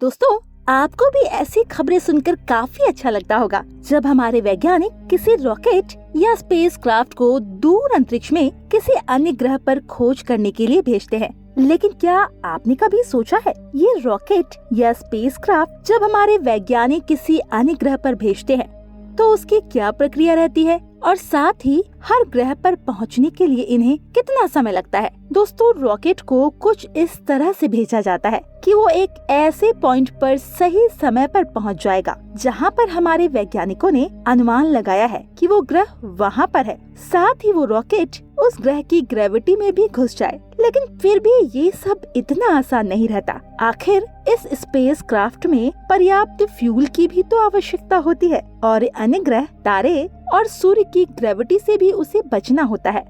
दोस्तों, आपको भी ऐसी खबरें सुनकर काफी अच्छा लगता होगा जब हमारे वैज्ञानिक किसी रॉकेट या स्पेसक्राफ्ट को दूर अंतरिक्ष में किसी अन्य ग्रह पर खोज करने के लिए भेजते हैं। लेकिन क्या आपने कभी सोचा है, ये रॉकेट या स्पेसक्राफ्ट जब हमारे वैज्ञानिक किसी अन्य ग्रह पर भेजते हैं तो उसकी क्या प्रक्रिया रहती है और साथ ही हर ग्रह पर पहुंचने के लिए इन्हें कितना समय लगता है। दोस्तों, रॉकेट को कुछ इस तरह से भेजा जाता है कि वो एक ऐसे पॉइंट पर सही समय पर पहुंच जाएगा जहां पर हमारे वैज्ञानिकों ने अनुमान लगाया है कि वो ग्रह वहां पर है। साथ ही वो रॉकेट उस ग्रह की ग्रेविटी में भी घुस जाए। लेकिन फिर भी ये सब इतना आसान नहीं रहता। आखिर इस स्पेस क्राफ्ट में पर्याप्त फ्यूल की भी तो आवश्यकता होती है और अन्य ग्रह, तारे और सूर्य की ग्रेविटी से भी उसे बचना होता है।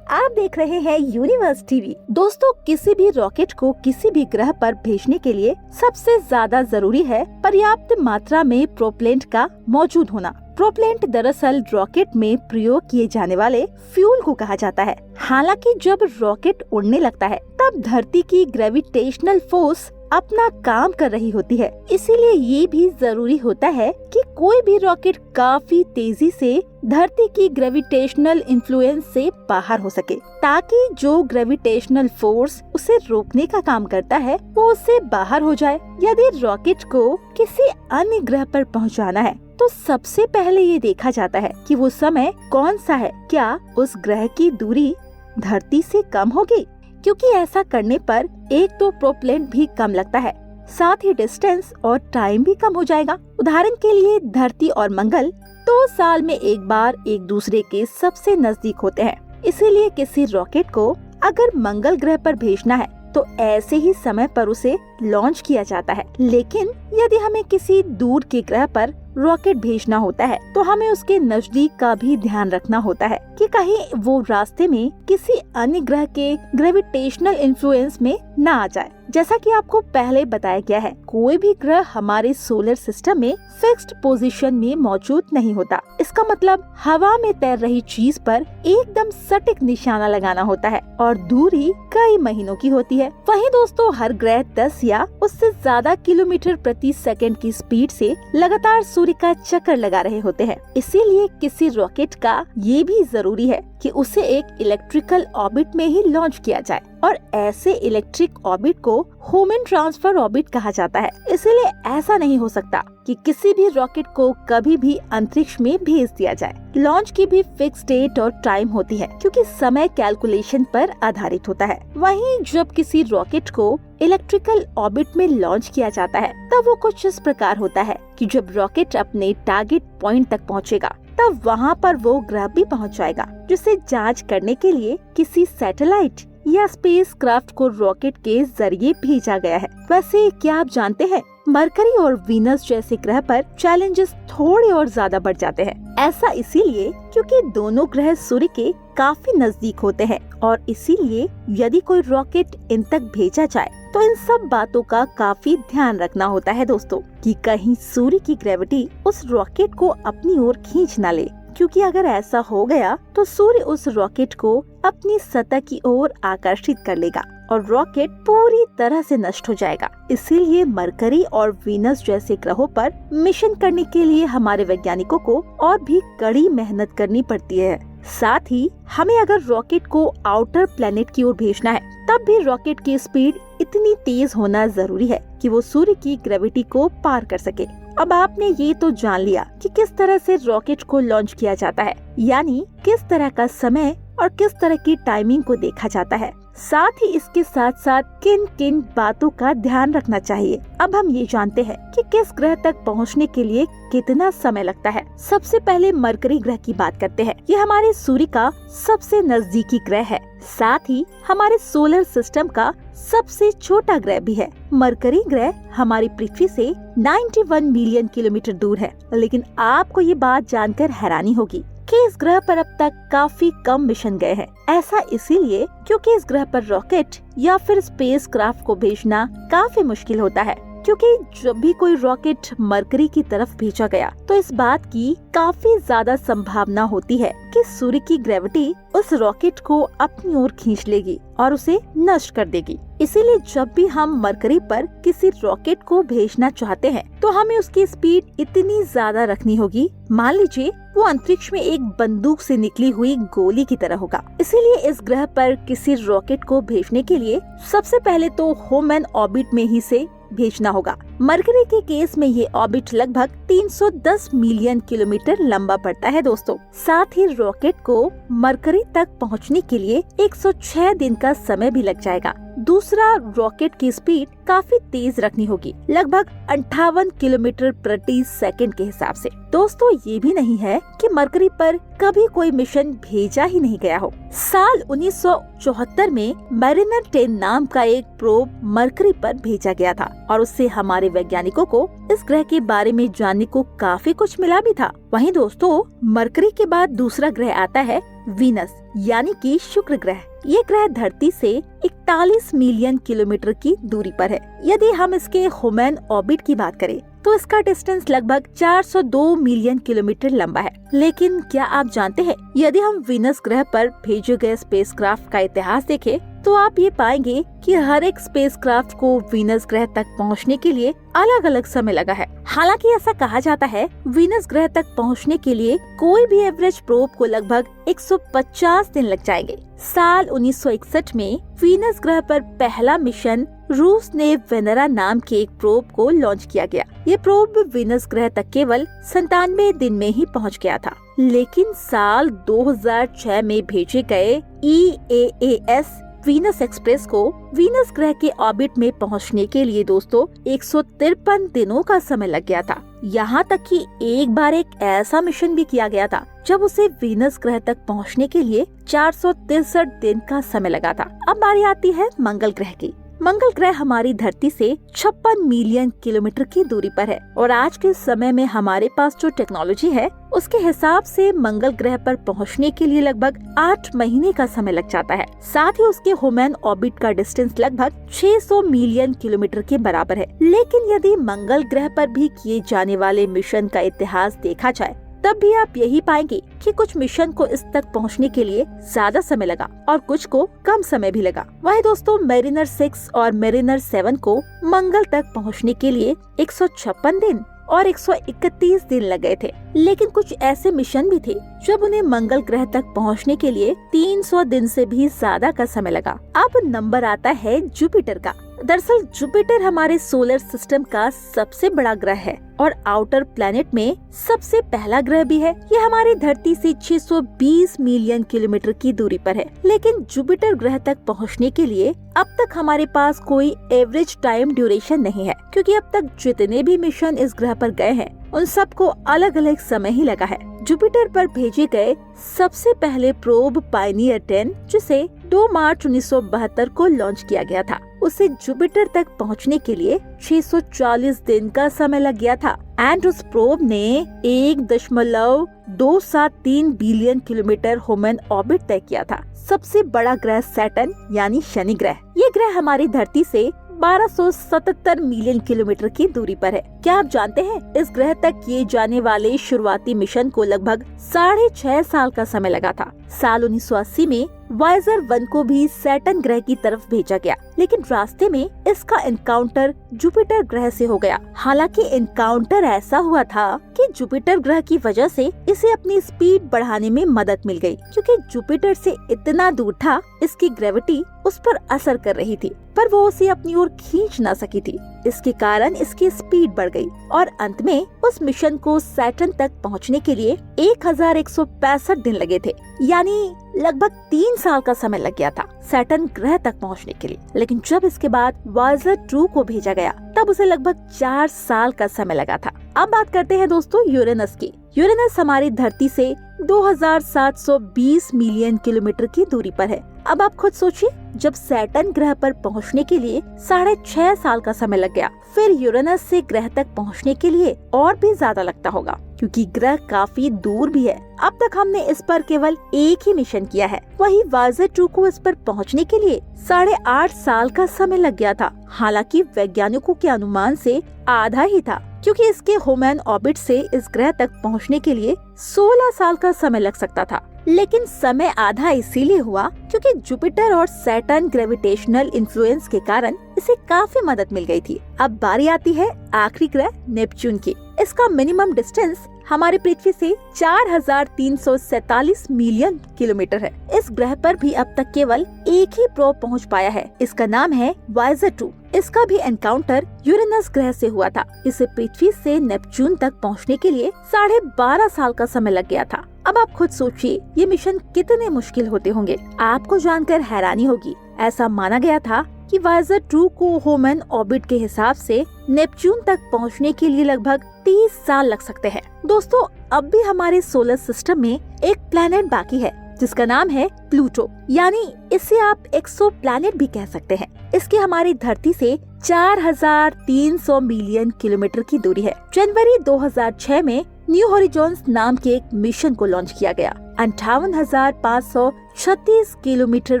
आप देख रहे हैं यूनिवर्स टीवी। दोस्तों, किसी भी रॉकेट को किसी भी ग्रह पर भेजने के लिए सबसे ज्यादा जरूरी है पर्याप्त मात्रा में प्रोपेलेंट का मौजूद होना। प्रोपेलेंट दरअसल रॉकेट में प्रयोग किए जाने वाले फ्यूल को कहा जाता है। हालांकि जब रॉकेट उड़ने लगता है तब धरती की ग्रेविटेशनल फोर्स अपना काम कर रही होती है। इसीलिए ये भी जरूरी होता है कि कोई भी रॉकेट काफी तेजी से धरती की ग्रेविटेशनल इन्फ्लुएंस से बाहर हो सके, ताकि जो ग्रेविटेशनल फोर्स उसे रोकने का काम करता है वो उससे बाहर हो जाए। यदि रॉकेट को किसी अन्य ग्रह पर पहुंचाना है तो सबसे पहले ये देखा जाता है कि वो समय कौन सा है। क्या उस ग्रह की दूरी धरती से कम होगी? क्योंकि ऐसा करने पर एक तो प्रोपेलेंट भी कम लगता है, साथ ही डिस्टेंस और टाइम भी कम हो जाएगा। उदाहरण के लिए धरती और मंगल 2 साल में एक बार एक दूसरे के सबसे नजदीक होते हैं। इसीलिए किसी रॉकेट को अगर मंगल ग्रह पर भेजना है तो ऐसे ही समय पर उसे लॉन्च किया जाता है। लेकिन यदि हमें किसी दूर के ग्रह पर रॉकेट भेजना होता है तो हमें उसके नजदीक का भी ध्यान रखना होता है कि कहीं वो रास्ते में किसी अन्य ग्रह के ग्रेविटेशनल इन्फ्लुएंस में न आ जाए। जैसा कि आपको पहले बताया गया है, कोई भी ग्रह हमारे सोलर सिस्टम में फिक्स्ड पोजीशन में मौजूद नहीं होता। इसका मतलब हवा में तैर रही चीज पर एकदम सटीक निशाना लगाना होता है और दूरी कई महीनों की होती है। वहीं दोस्तों, हर ग्रह 10 या उससे ज्यादा किलोमीटर प्रति सेकंड की स्पीड से लगातार सूर्य का चक्कर लगा रहे होते हैं। इसीलिए किसी रॉकेट का ये भी जरूरी है कि उसे एक इलेक्ट्रिकल ऑर्बिट में ही लॉन्च किया जाए और ऐसे इलेक्ट्रिक ऑर्बिट को ह्यूमन ट्रांसफर ऑर्बिट कहा जाता है। इसीलिए ऐसा नहीं हो सकता कि किसी भी रॉकेट को कभी भी अंतरिक्ष में भेज दिया जाए। लॉन्च की भी फिक्स डेट और टाइम होती है क्योंकि समय कैलकुलेशन पर आधारित होता है। वहीं जब किसी रॉकेट को इलेक्ट्रिकल ऑर्बिट में लॉन्च किया जाता है तब वो कुछ इस प्रकार होता है कि जब रॉकेट अपने टारगेट पॉइंट तक पहुंचेगा तब वहां पर वो ग्रह भी पहुंच जाएगा, जिसे जांच करने के लिए किसी सैटेलाइट या स्पेस क्राफ्ट को रॉकेट के जरिए भेजा गया है। वैसे क्या आप जानते हैं, मरकरी और वीनस जैसे ग्रह पर चैलेंजेस थोड़े और ज्यादा बढ़ जाते हैं। ऐसा इसीलिए क्योंकि दोनों ग्रह सूर्य के काफी नजदीक होते हैं और इसीलिए यदि कोई रॉकेट इन तक भेजा जाए तो इन सब बातों का काफी ध्यान रखना होता है दोस्तों, कि कहीं सूर्य की ग्रेविटी उस रॉकेट को अपनी ओर खींच न ले। क्योंकि अगर ऐसा हो गया तो सूर्य उस रॉकेट को अपनी सतह की ओर आकर्षित कर लेगा और रॉकेट पूरी तरह से नष्ट हो जाएगा। इसीलिए मरकरी और वीनस जैसे ग्रहों पर मिशन करने के लिए हमारे वैज्ञानिकों को और भी कड़ी मेहनत करनी पड़ती है। साथ ही हमें अगर रॉकेट को आउटर प्लेनेट की ओर भेजना है तब भी रॉकेट की स्पीड इतनी तेज होना जरूरी है कि वो सूर्य की ग्रेविटी को पार कर सके। अब आपने ये तो जान लिया कि किस तरह से रॉकेट को लॉन्च किया जाता है, यानी किस तरह का समय और किस तरह की टाइमिंग को देखा जाता है। साथ ही इसके साथ साथ किन किन बातों का ध्यान रखना चाहिए। अब हम ये जानते हैं कि किस ग्रह तक पहुंचने के लिए कितना समय लगता है। सबसे पहले मरकरी ग्रह की बात करते हैं। ये हमारे सूर्य का सबसे नजदीकी ग्रह है, साथ ही हमारे सोलर सिस्टम का सबसे छोटा ग्रह भी है। मरकरी ग्रह हमारी पृथ्वी से 91 मिलियन किलोमीटर दूर है। लेकिन आपको ये बात जानकर हैरानी होगी कि इस ग्रह पर अब तक काफी कम मिशन गए हैं। ऐसा इसीलिए क्योंकि इस ग्रह पर रॉकेट या फिर स्पेस क्राफ्ट को भेजना काफी मुश्किल होता है। क्योंकि जब भी कोई रॉकेट मरकरी की तरफ भेजा गया तो इस बात की काफी ज्यादा संभावना होती है कि सूर्य की ग्रेविटी उस रॉकेट को अपनी ओर खींच लेगी और उसे नष्ट कर देगी। इसीलिए जब भी हम मरकरी पर किसी रॉकेट को भेजना चाहते हैं तो हमें उसकी स्पीड इतनी ज्यादा रखनी होगी, मान लीजिए वो अंतरिक्ष में एक बंदूक से निकली हुई गोली की तरह होगा। इसीलिए इस ग्रह पर किसी रॉकेट को भेजने के लिए सबसे पहले तो होम एंड ऑर्बिट में ही से भेजना होगा। मरकरी के केस में ये ऑर्बिट लगभग 310 मिलियन किलोमीटर लंबा पड़ता है दोस्तों। साथ ही रॉकेट को मरकरी तक पहुंचने के लिए 106 दिन का समय भी लग जाएगा। दूसरा, रॉकेट की स्पीड काफी तेज रखनी होगी, लगभग 58 किलोमीटर प्रति सेकंड के हिसाब से। दोस्तों ये भी नहीं है कि मरकरी पर कभी कोई मिशन भेजा ही नहीं गया हो। साल 1974 में मैरिनर 10 नाम का एक प्रोब मरकरी पर भेजा गया था और उससे हमारे वैज्ञानिकों को इस ग्रह के बारे में जानने को काफी कुछ मिला भी था। वहीं दोस्तों मरकरी के बाद दूसरा ग्रह आता है वीनस यानी कि शुक्र ग्रह। ये ग्रह धरती से 41 मिलियन किलोमीटर की दूरी पर है। यदि हम इसके ह्यूमन ऑर्बिट की बात करें तो इसका डिस्टेंस लगभग 402 मिलियन किलोमीटर लंबा है। लेकिन क्या आप जानते हैं, यदि हम वीनस ग्रह पर भेजे गए स्पेसक्राफ्ट का इतिहास देखें तो आप ये पाएंगे कि हर एक स्पेसक्राफ्ट को वीनस ग्रह तक पहुंचने के लिए अलग अलग समय लगा है। हालांकि ऐसा कहा जाता है वीनस ग्रह तक पहुंचने के लिए कोई भी एवरेज प्रोब को लगभग 150 दिन लग जाएंगे। साल 1961 में वीनस ग्रह पर पहला मिशन रूस ने वेनेरा नाम के एक प्रोब को लॉन्च किया गया। ये प्रोब वीनस ग्रह तक केवल 97 दिन में ही पहुंच गया था। लेकिन साल 2006 में भेजे गए EAAS वीनस एक्सप्रेस को वीनस ग्रह के ऑर्बिट में पहुंचने के लिए दोस्तों 153 दिनों का समय लग गया था। यहाँ तक कि एक बार एक ऐसा मिशन भी किया गया था जब उसे वीनस ग्रह तक पहुंचने के लिए 463 दिन का समय लगा था। अब बारी आती है मंगल ग्रह की। मंगल ग्रह हमारी धरती से 56 मिलियन किलोमीटर की दूरी पर है और आज के समय में हमारे पास जो टेक्नोलॉजी है उसके हिसाब से मंगल ग्रह पर पहुंचने के लिए लगभग 8 महीने का समय लग जाता है। साथ ही उसके ह्यूमन ऑर्बिट का डिस्टेंस लगभग 600 मिलियन किलोमीटर के बराबर है। लेकिन यदि मंगल ग्रह पर भी किए जाने वाले मिशन का इतिहास देखा जाए तब भी आप यही पाएंगे कि कुछ मिशन को इस तक पहुंचने के लिए ज्यादा समय लगा और कुछ को कम समय भी लगा। वहीं दोस्तों मैरिनर 6 और मैरिनर 7 को मंगल तक पहुंचने के लिए 156 दिन और 131 दिन लग गए थे। लेकिन कुछ ऐसे मिशन भी थे जब उन्हें मंगल ग्रह तक पहुंचने के लिए 300 दिन से भी ज्यादा का समय लगा। अब नंबर आता है जुपिटर का। दरअसल जुपिटर हमारे सोलर सिस्टम का सबसे बड़ा ग्रह है और आउटर प्लैनेट में सबसे पहला ग्रह भी है। ये हमारी धरती से 620 मिलियन किलोमीटर की दूरी पर है। लेकिन जुपिटर ग्रह तक पहुंचने के लिए अब तक हमारे पास कोई एवरेज टाइम ड्यूरेशन नहीं है, क्योंकि अब तक जितने भी मिशन इस ग्रह पर गए हैं उन सबको अलग अलग समय ही लगा है। जुपिटर पर भेजे गए सबसे पहले प्रोब पायनियर 10 जिसे 2 मार्च 1972 को लॉन्च किया गया था, उसे जुपिटर तक पहुंचने के लिए 640 दिन का समय लग गया था। एंड उस प्रोब ने 1.273 बिलियन किलोमीटर ह्यूमन ऑर्बिट तय किया था। सबसे बड़ा ग्रह सैटर्न यानी शनि ग्रह, ये ग्रह हमारी धरती से 1277 मिलियन किलोमीटर की दूरी पर है। क्या आप जानते हैं इस ग्रह तक किए जाने वाले शुरुआती मिशन को लगभग 6.5 साल का समय लगा था। साल 1980 में वाइजर 1 को भी सैटर्न ग्रह की तरफ भेजा गया, लेकिन रास्ते में इसका एनकाउंटर जुपिटर ग्रह से हो गया। हालांकि एनकाउंटर ऐसा हुआ था कि जुपिटर ग्रह की वजह से इसे अपनी स्पीड बढ़ाने में मदद मिल गई, क्योंकि जुपिटर से इतना दूर था इसकी ग्रेविटी उस पर असर कर रही थी, पर वो उसे अपनी ओर खींच न सकी थी। इसके कारण इसकी स्पीड बढ़ गई और अंत में उस मिशन को सैटर्न तक पहुंचने के लिए 1165 दिन लगे थे, यानी लगभग 3 साल का समय लग गया था सैटर्न ग्रह तक पहुंचने के लिए। लेकिन जब इसके बाद वाइजर 2 को भेजा गया तब उसे लगभग 4 साल का समय लगा था। अब बात करते हैं दोस्तों यूरेनस की। यूरेनस हमारी धरती से 2720 मिलियन किलोमीटर की दूरी पर है। अब आप खुद सोचिए, जब सैटर्न ग्रह पर पहुंचने के लिए 6.5 साल का समय लग गया, फिर यूरेनस से ग्रह तक पहुंचने के लिए और भी ज्यादा लगता होगा, क्योंकि ग्रह काफी दूर भी है। अब तक हमने इस पर केवल एक ही मिशन किया है, वही वाइजर 2 को इस पर पहुंचने के लिए 8.5 साल का समय लग गया था। हालांकि वैज्ञानिकों के अनुमान से आधा ही था, क्योंकि इसके ह्यूमन ऑर्बिट से इस ग्रह तक पहुंचने के लिए 16 साल का समय लग सकता था। लेकिन समय आधा इसीलिए हुआ क्योंकि जुपिटर और सैटर्न ग्रेविटेशनल इन्फ्लुएंस के कारण इसे काफी मदद मिल गई थी। अब बारी आती है आखिरी ग्रह नेपच्यून की। इसका मिनिमम डिस्टेंस हमारी पृथ्वी से 4,347 मिलियन किलोमीटर है। इस ग्रह पर भी अब तक केवल एक ही प्रोब पहुंच पाया है। इसका नाम है वायेजर 2। इसका भी एनकाउंटर यूरेनस ग्रह से हुआ था। इसे पृथ्वी से नेपच्यून तक पहुंचने के लिए 12.5 साल का समय लग गया था। अब आप खुद सोचिए ये मिशन कितने मुश्किल होते होंगे। आपको जानकर हैरानी होगी, ऐसा माना गया था कि वायेजर 2 को ह्यूमन ऑर्बिट के हिसाब से नेपच्यून तक पहुंचने के लिए लगभग 30 साल लग सकते हैं। दोस्तों, अब भी हमारे सोलर सिस्टम में एक प्लैनेट बाकी है जिसका नाम है प्लूटो, यानी इसे आप एक्सो प्लैनेट भी कह सकते हैं। इसकी हमारी धरती से 4,300 मिलियन किलोमीटर की दूरी है। जनवरी 2006 में न्यू हॉरिजॉन्स नाम के एक मिशन को लॉन्च किया गया। 58,536 किलोमीटर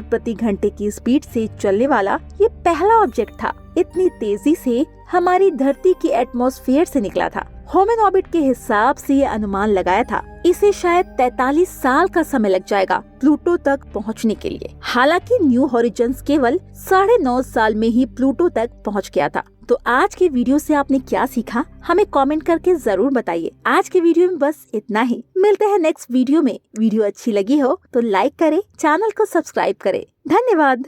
प्रति घंटे की स्पीड से चलने वाला ये पहला ऑब्जेक्ट था। इतनी तेजी से हमारी धरती की एटमॉस्फेयर से निकला था। ह्यूमन ऑर्बिट के हिसाब से ये अनुमान लगाया था इसे शायद 43 साल का समय लग जाएगा प्लूटो तक पहुंचने के लिए। हालांकि न्यू हॉरिजॉन्स केवल 9.5 साल में ही प्लूटो तक पहुंच गया था। तो आज के वीडियो से आपने क्या सीखा, हमें कमेंट करके जरूर बताइए। आज के वीडियो में बस इतना ही। मिलते हैं नेक्स्ट वीडियो में। वीडियो अच्छी लगी हो तो लाइक करें, चैनल को सब्सक्राइब करें। धन्यवाद।